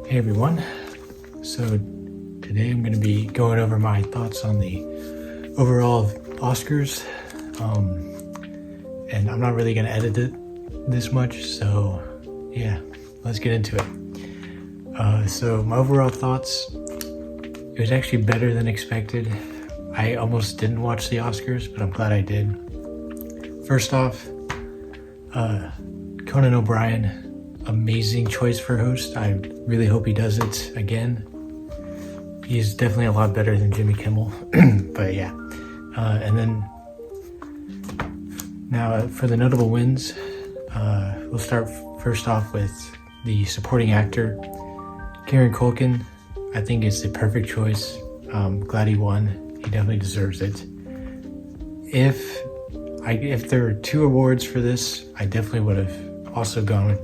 Hey everyone, so today I'm going to be going over my thoughts on the overall Oscars, and I'm not really going to edit it this much, so yeah, let's get into it. So my overall thoughts, it was actually better than expected. I almost didn't watch the Oscars, but I'm glad I did. First off, Conan O'Brien, amazing choice for host. I really hope he does it again. He's definitely a lot better than Jimmy Kimmel. But yeah, and then now for the notable wins, we'll start first off with the supporting actor, Kieran Culkin. I think it's the perfect choice. Glad he won. He definitely deserves it. If there were 2 awards for this, I definitely would have also gone with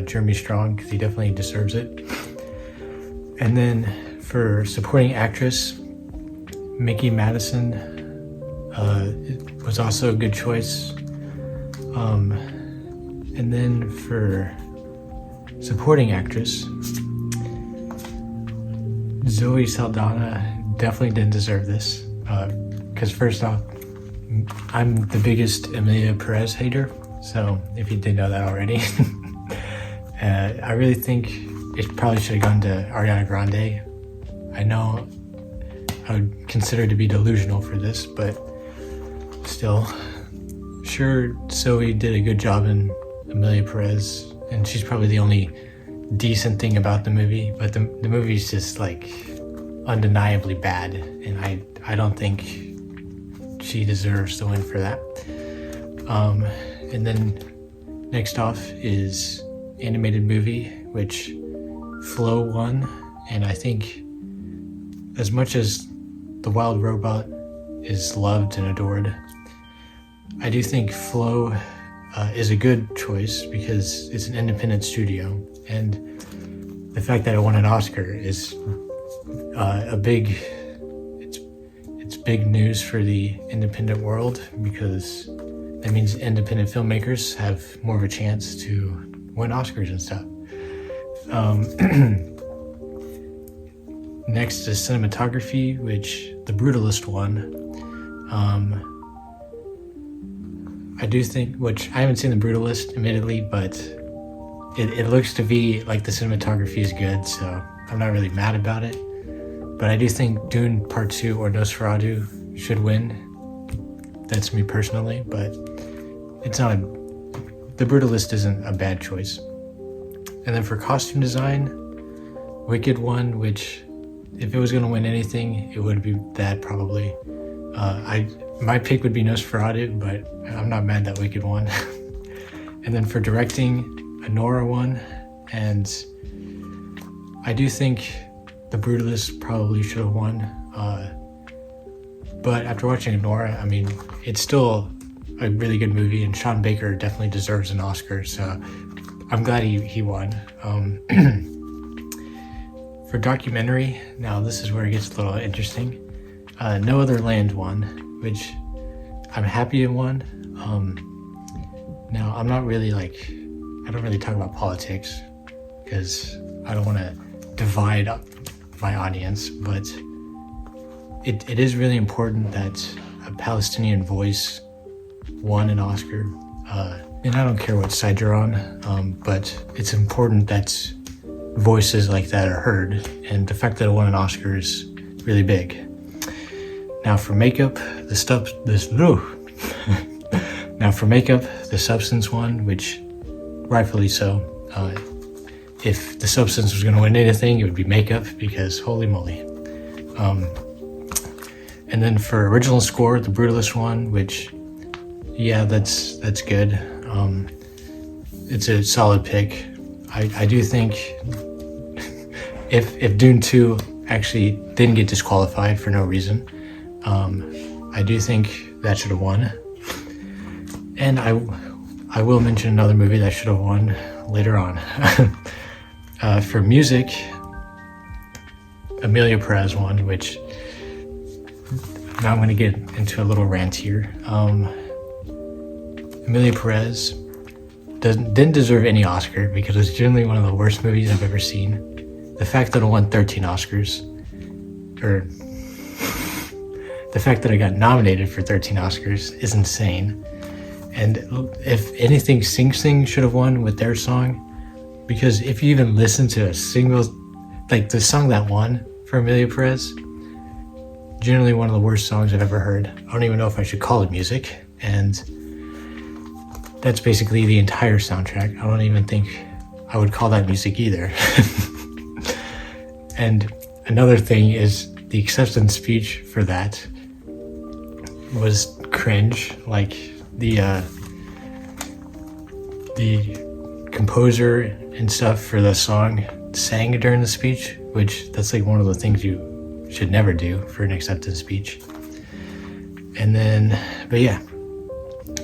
Jeremy Strong, because he definitely deserves it. And then for supporting actress, Mickey Madison was also a good choice. And then for supporting actress, Zoe Saldana definitely didn't deserve this, because first off, I'm the biggest Emilia Perez hater, so if you didn't know that already. I really think it probably should have gone to Ariana Grande. I know I would consider to be delusional for this, but still, sure, Zoe did a good job in Emilia Perez, and she's probably the only decent thing about the movie, but the movie's just like undeniably bad, and I don't think she deserves the win for that. And then next off is animated movie, which Flow won, and I think as much as The Wild Robot is loved and adored, I do think Flow is a good choice because it's an independent studio, and the fact that it won an Oscar is it's big news for the independent world, because that means independent filmmakers have more of a chance to win Oscars and stuff. Next is cinematography, which The Brutalist won. I do think, which I haven't seen The Brutalist admittedly, but it looks to be like the cinematography is good, so I'm not really mad about it. But I do think Dune Part 2 or Nosferatu should win. That's me personally, but it's not The Brutalist isn't a bad choice. And then for costume design, Wicked won, which if it was going to win anything, it would be that probably. My pick would be Nosferatu, but I'm not mad that Wicked won. And then for directing, Anora won, and I do think The Brutalist probably should have won. But after watching Anora, I mean, it's still a really good movie, and Sean Baker definitely deserves an Oscar, so I'm glad he won. For documentary, now this is where it gets a little interesting. No Other Land won, which I'm happy it won. Now I'm not really I don't really talk about politics because I don't want to divide up my audience, but it is really important that a Palestinian voice won an Oscar, and I don't care what side you're on, but it's important that voices like that are heard, and the fact that it won an Oscar is really big. Now for makeup, The Substance won, which rightfully so. If The Substance was going to win anything, it would be makeup, because holy moly. And then for original score, The Brutalist won, which, yeah, that's good. It's a solid pick. I do think if Dune 2 actually didn't get disqualified for no reason, I do think that should have won. And I will mention another movie that should have won later on. For music, Emilia Perez won, which now I'm going to get into a little rant here. Emilia Perez didn't deserve any Oscar because it's generally one of the worst movies I've ever seen. the fact that I won 13 Oscars, or the fact that I got nominated for 13 Oscars is insane. And if anything, Sing Sing should have won with their song, because if you even listen to a single, like the song that won for Emilia Perez, generally one of the worst songs I've ever heard. I don't even know if I should call it music, and that's basically the entire soundtrack. I don't even think I would call that music either. And another thing is the acceptance speech for that was cringe. Like the composer and stuff for the song sang during the speech, which that's like one of the things you should never do for an acceptance speech. And then, but yeah,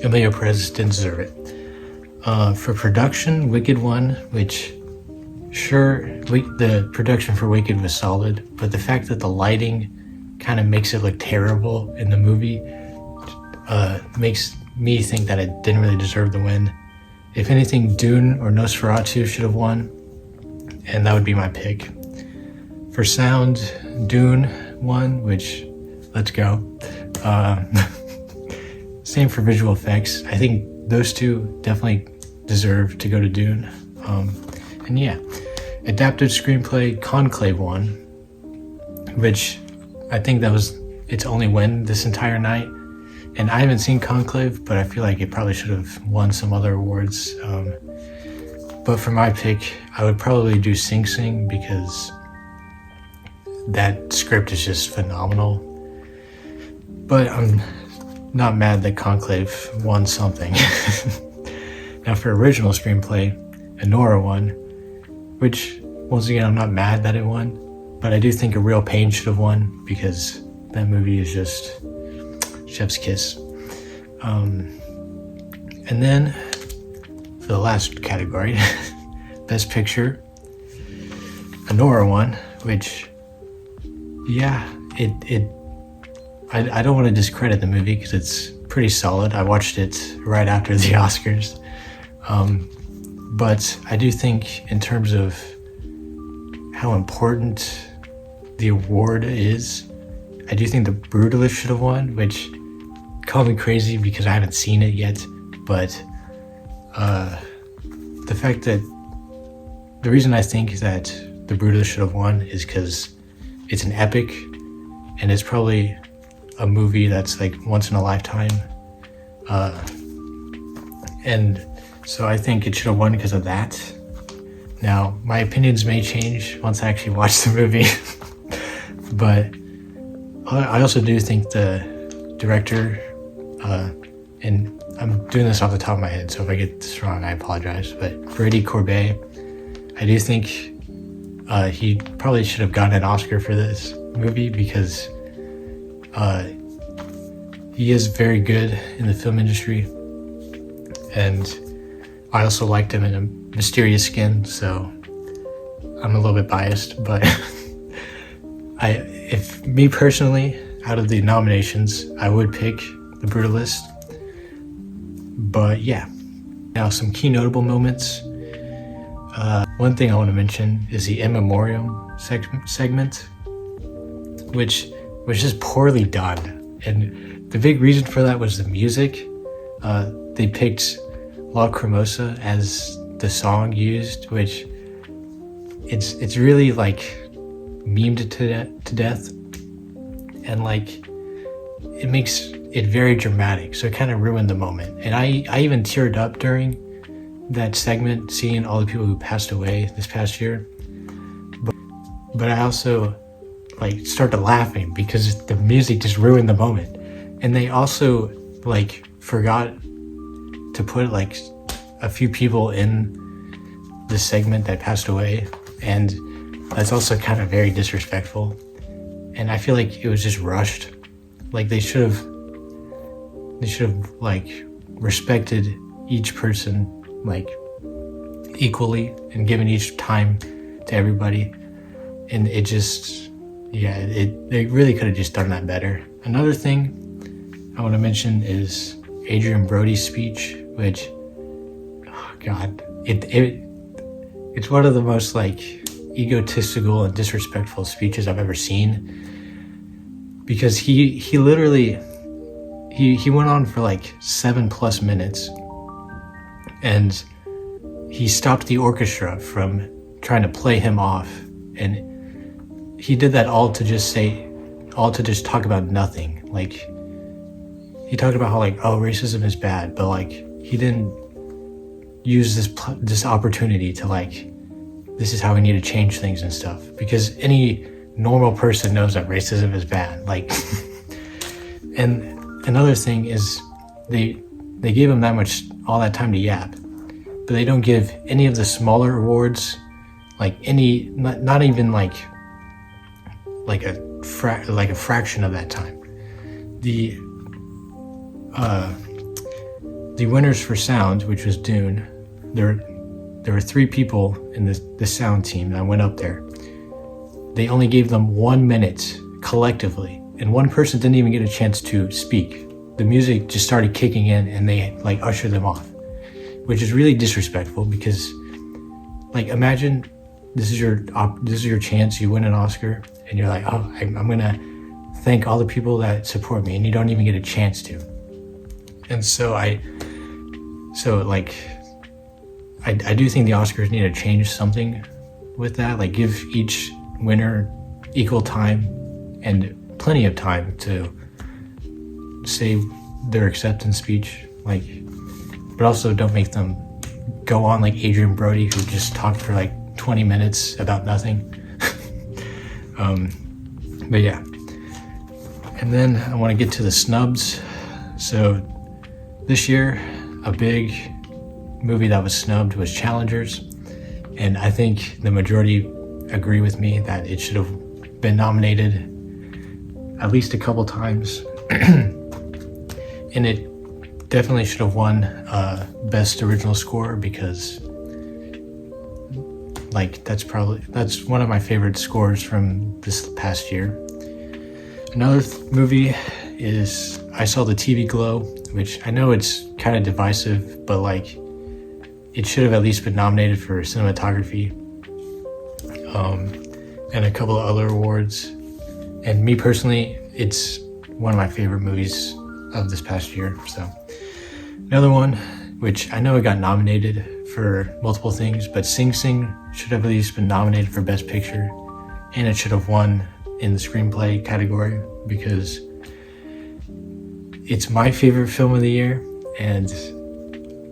Emilia Perez didn't deserve it. For production, Wicked won, which sure, the production for Wicked was solid, but the fact that the lighting kind of makes it look terrible in the movie makes me think that it didn't really deserve the win. If anything, Dune or Nosferatu should have won, and that would be my pick. For sound, Dune won, which, let's go. Same for visual effects. I think those two definitely deserve to go to Dune. And yeah, adapted screenplay, Conclave won, which I think that was its only win this entire night. And I haven't seen Conclave, but I feel like it probably should have won some other awards. But for my pick, I would probably do Sing Sing, because that script is just phenomenal. But I'm not mad that Conclave won something. Now for original screenplay, Anora won, which once again, I'm not mad that it won, but I do think A Real Pain should have won, because that movie is just chef's kiss. And then for the last category, Best Picture, Anora won, which, yeah, I don't want to discredit the movie because it's pretty solid. I watched it right after the Oscars. But I do think in terms of how important the award is, I do think The Brutalist should have won, which call me crazy because I haven't seen it yet. But the fact that the reason I think that The Brutalist should have won is because it's an epic, and it's probably a movie that's like once in a lifetime. And so I think it should have won because of that. Now, my opinions may change once I actually watch the movie. But I also do think the director, and I'm doing this off the top of my head, so if I get this wrong, I apologize. But Freddie Corbet, I do think he probably should have gotten an Oscar for this movie, because he is very good in the film industry, and I also liked him in A Mysterious Skin, so I'm a little bit biased, but if me personally, out of the nominations, I would pick The Brutalist. But yeah, now some key notable moments. One thing I want to mention is the In Memoriam segment, which was just poorly done. And the big reason for that was the music. They picked Lacrimosa as the song used, which it's really like memed to death, and like it makes it very dramatic, so it kind of ruined the moment. And I even teared up during that segment, seeing all the people who passed away this past year, but I also like started laughing because the music just ruined the moment. And they also like forgot to put like a few people in the segment that passed away, and that's also kind of very disrespectful. And I feel like it was just rushed. Like they should have like respected each person like equally and given each time to everybody. And it just, yeah, they really could have just done that better. Another thing I want to mention is Adrian Brody's speech, which, oh God, it's one of the most like egotistical and disrespectful speeches I've ever seen. Because he literally he went on for like 7+ minutes, and he stopped the orchestra from trying to play him off, and he did that all to just talk about nothing. Like, he talked about how like, oh, racism is bad, but like he didn't use this opportunity to like, this is how we need to change things and stuff, because any normal person knows that racism is bad. Like, and another thing is they gave him all that time to yap, but they don't give any of the smaller awards like not even like a fraction of that time. The winners for sound, which was Dune, there were 3 people in the sound team that went up there. They only gave them 1 minute collectively, and one person didn't even get a chance to speak. The music just started kicking in, and they like ushered them off, which is really disrespectful. Because like, imagine this is your chance, you win an Oscar, and you're like, oh, I'm gonna thank all the people that support me, and you don't even get a chance to. And so I do think the Oscars need to change something with that. Like, give each winner equal time and plenty of time to say their acceptance speech. Like, but also don't make them go on like Adrian Brody, who just talked for like 20 minutes about nothing. But yeah. And then I want to get to the snubs. So this year, a big movie that was snubbed was Challengers. And I think the majority agree with me that it should have been nominated at least a couple times. And it definitely should have won Best Original Score, because like that's one of my favorite scores from this past year. Another movie is I saw The TV Glow, which I know it's kind of divisive, but like it should have at least been nominated for cinematography, and a couple of other awards. And me personally, it's one of my favorite movies of this past year. So another one, which I know it got nominated for multiple things, but Sing Sing should have at least been nominated for Best Picture, and it should have won in the screenplay category, because it's my favorite film of the year, and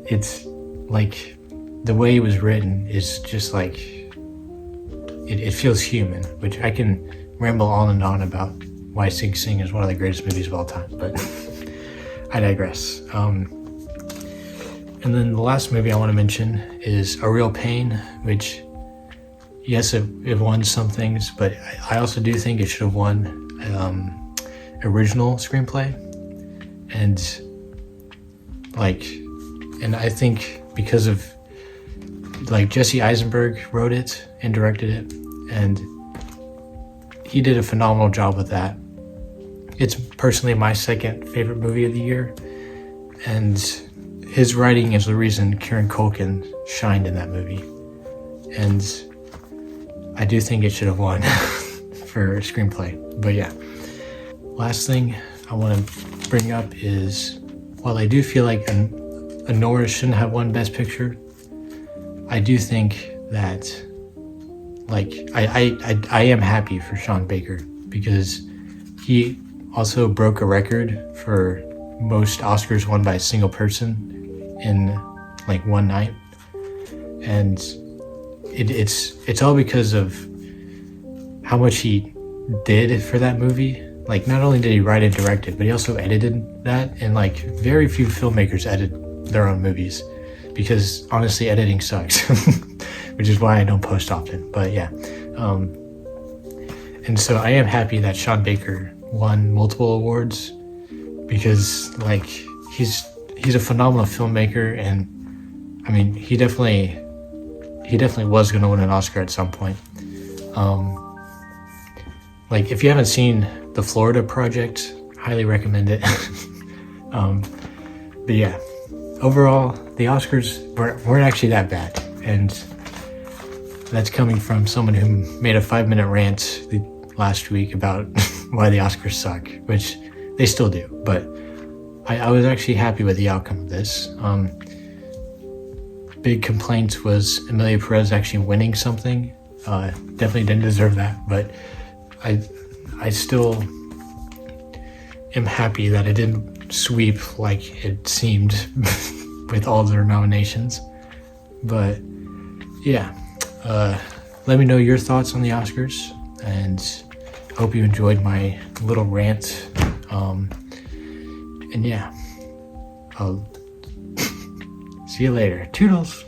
it's like the way it was written is just like it feels human, which I can ramble on and on about why Sing Sing is one of the greatest movies of all time, but I digress. And then the last movie I want to mention is A Real Pain, which, yes, it won some things, but I also do think it should have won original screenplay. And I think because of like Jesse Eisenberg wrote it and directed it, and he did a phenomenal job with that. It's personally my second favorite movie of the year, and his writing is the reason Kieran Culkin shined in that movie. And I do think it should have won for screenplay. But yeah, last thing I want to bring up is, while I do feel like Anora shouldn't have won Best Picture, I do think that like I am happy for Sean Baker, because he also broke a record for most Oscars won by a single person in like one night. And it's all because of how much he did for that movie. Like, not only did he write and direct it, but he also edited that, and like very few filmmakers edit their own movies, because honestly editing sucks. Which is why I don't post often. But yeah, and so I am happy that Sean Baker won multiple awards, because like he's a phenomenal filmmaker, and I mean he definitely was going to win an Oscar at some point. Like, if you haven't seen The Florida Project, highly recommend it. But yeah, overall the Oscars weren't actually that bad, and that's coming from someone who made a 5-minute rant last week about why the Oscars suck, which they still do. But I was actually happy with the outcome of this. Big complaints was Emilia Perez actually winning something. Definitely didn't deserve that, but I still am happy that it didn't sweep like it seemed with all their nominations. But yeah, let me know your thoughts on the Oscars, and hope you enjoyed my little rant. And yeah, I'll see you later. Toodles.